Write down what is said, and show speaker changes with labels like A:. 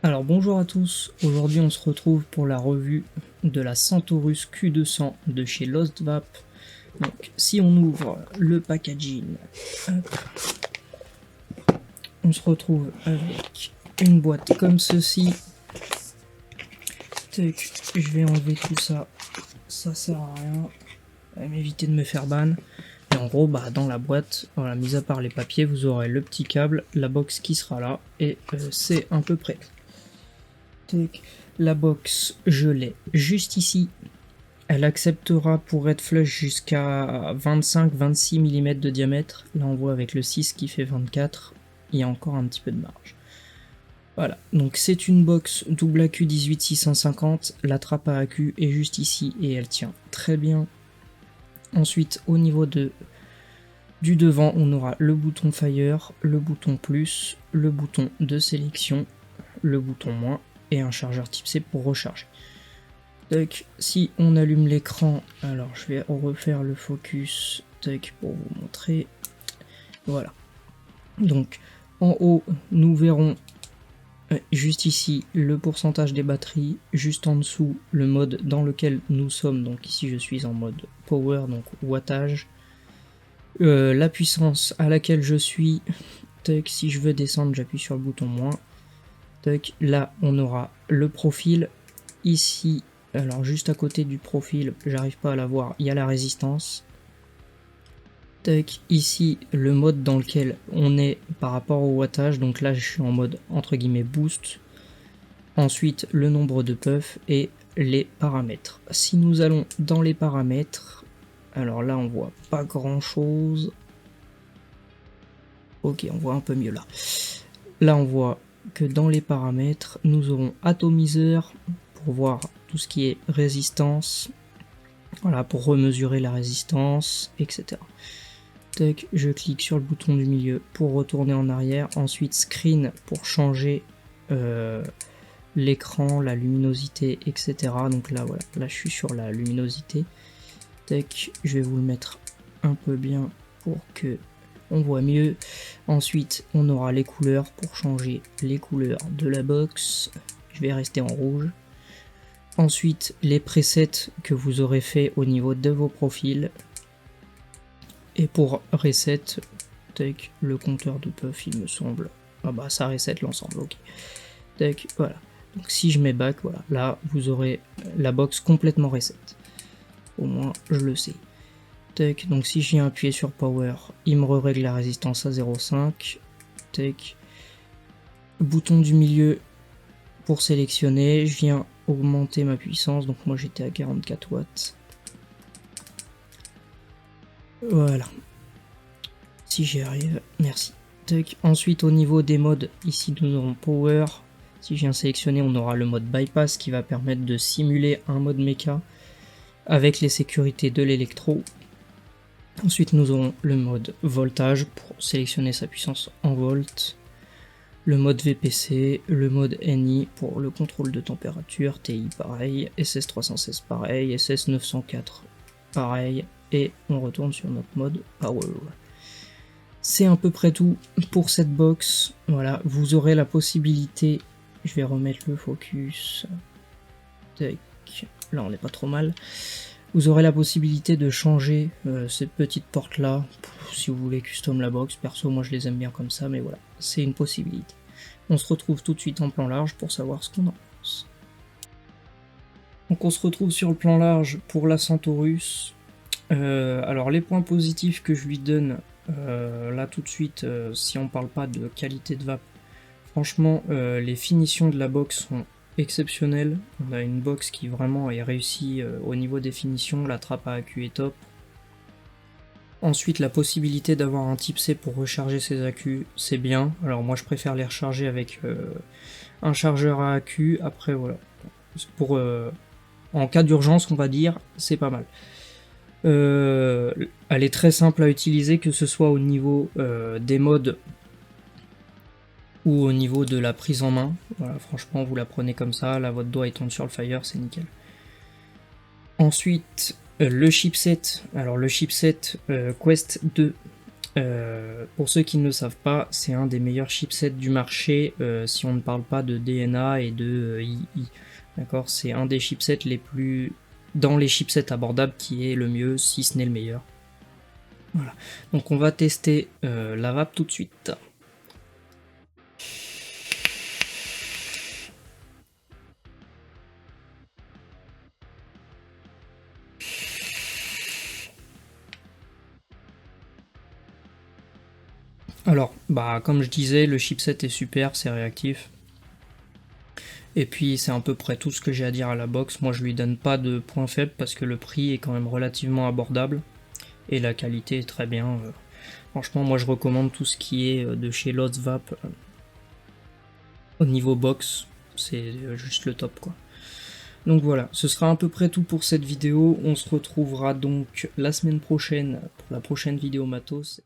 A: Alors bonjour à tous, aujourd'hui on se retrouve pour la revue de la Centaurus Q200 de chez Lostvap. Donc si on ouvre le packaging, hop, on se retrouve avec une boîte comme ceci. Tac, je vais enlever tout ça, ça sert à rien, ça va m'éviter de me faire ban. Et en gros, dans la boîte, voilà, mis à part les papiers, vous aurez le petit câble, la box qui sera là, et c'est à peu près. Tac. La box, je l'ai juste ici. Elle acceptera pour Red Flush jusqu'à 25-26 mm de diamètre. Là, on voit avec le 6 qui fait 24. Il y a encore un petit peu de marge. Voilà, donc c'est une box double AQ 18650. La trappe à AQ est juste ici et elle tient très bien. Ensuite, au niveau du devant, on aura le bouton Fire, le bouton plus, le bouton de sélection, le bouton moins et un chargeur type C pour recharger. Donc, si on allume l'écran, alors je vais refaire le focus pour vous montrer. Voilà. Donc, en haut, nous verrons juste ici le pourcentage des batteries, juste en dessous le mode dans lequel nous sommes. Donc ici, je suis en mode power, donc wattage. La puissance à laquelle je suis. Si je veux descendre, j'appuie sur le bouton moins. Là, on aura le profil. Ici, alors juste à côté du profil, j'arrive pas à la voir, il y a la résistance. Ici, le mode dans lequel on est par rapport au wattage. Donc là, je suis en mode entre guillemets boost. Ensuite, le nombre de puffs et les paramètres. Si nous allons dans les paramètres, alors là, on voit pas grand chose. Ok, on voit un peu mieux là. Là, on voit que dans les paramètres, nous aurons atomiseur pour voir tout ce qui est résistance, voilà, pour remesurer la résistance, etc. Tac, je clique sur le bouton du milieu pour retourner en arrière, ensuite screen pour changer l'écran, la luminosité, etc. Donc là, voilà, là je suis sur la luminosité. Tac, je vais vous le mettre un peu bien pour que on voit mieux. Ensuite, on aura les couleurs pour changer les couleurs de la box. Je vais rester en rouge. Ensuite, les presets que vous aurez fait au niveau de vos profils. Et pour reset, tac, le compteur de puff, il me semble. Ah bah ça reset l'ensemble, ok. Tac, voilà. Donc si je mets back, voilà, là vous aurez la box complètement reset. Au moins je le sais. Tac, donc si je viens appuyer sur power, il me règle la résistance à 0,5. Tac. Bouton du milieu pour sélectionner, je viens augmenter ma puissance, donc moi j'étais à 44 watts. Voilà. Si j'y arrive, merci. Tac. Ensuite au niveau des modes, ici nous aurons power. Si je viens sélectionner, on aura le mode bypass qui va permettre de simuler un mode mecha avec les sécurités de l'électro. Ensuite, nous aurons le mode voltage pour sélectionner sa puissance en volts, le mode VPC, le mode NI pour le contrôle de température, TI pareil, SS316 pareil, SS904 pareil, et on retourne sur notre mode Power. C'est à peu près tout pour cette box. Voilà, vous aurez la possibilité, je vais remettre le focus, tac, là on n'est pas trop mal. Vous aurez la possibilité de changer cette petite porte là, si vous voulez custom la box. Perso, moi je les aime bien comme ça, mais voilà, c'est une possibilité. On se retrouve tout de suite en plan large pour savoir ce qu'on en pense. Donc on se retrouve sur le plan large pour la Centaurus. Alors les points positifs que je lui donne là tout de suite, si on parle pas de qualité de vape, franchement les finitions de la box sont exceptionnel. On a une box qui vraiment est réussie au niveau des finitions, la trappe à AQ est top. Ensuite, la possibilité d'avoir un type C pour recharger ses AQ, c'est bien. Alors moi je préfère les recharger avec un chargeur à AQ. Après voilà, pour en cas d'urgence on va dire, c'est pas mal. Elle est très simple à utiliser, que ce soit au niveau des modes ou au niveau de la prise en main. Voilà, franchement, vous la prenez comme ça, là votre doigt il tombe sur le fire, c'est nickel. Ensuite, le chipset. Alors le chipset Quest 2 Pour ceux qui ne le savent pas, c'est un des meilleurs chipsets du marché si on ne parle pas de DNA et de II. D'accord, c'est un des chipsets les plus dans les chipsets abordables qui est le mieux, si ce n'est le meilleur. Voilà. Donc on va tester la vape tout de suite. Alors, bah comme je disais, le chipset est super, c'est réactif. Et puis c'est à peu près tout ce que j'ai à dire à la box. Moi je lui donne pas de point faible parce que le prix est quand même relativement abordable et la qualité est très bien. Franchement, moi je recommande tout ce qui est de chez Lost Vape au niveau box, c'est juste le top quoi. Donc voilà, ce sera à peu près tout pour cette vidéo. On se retrouvera donc la semaine prochaine pour la prochaine vidéo matos.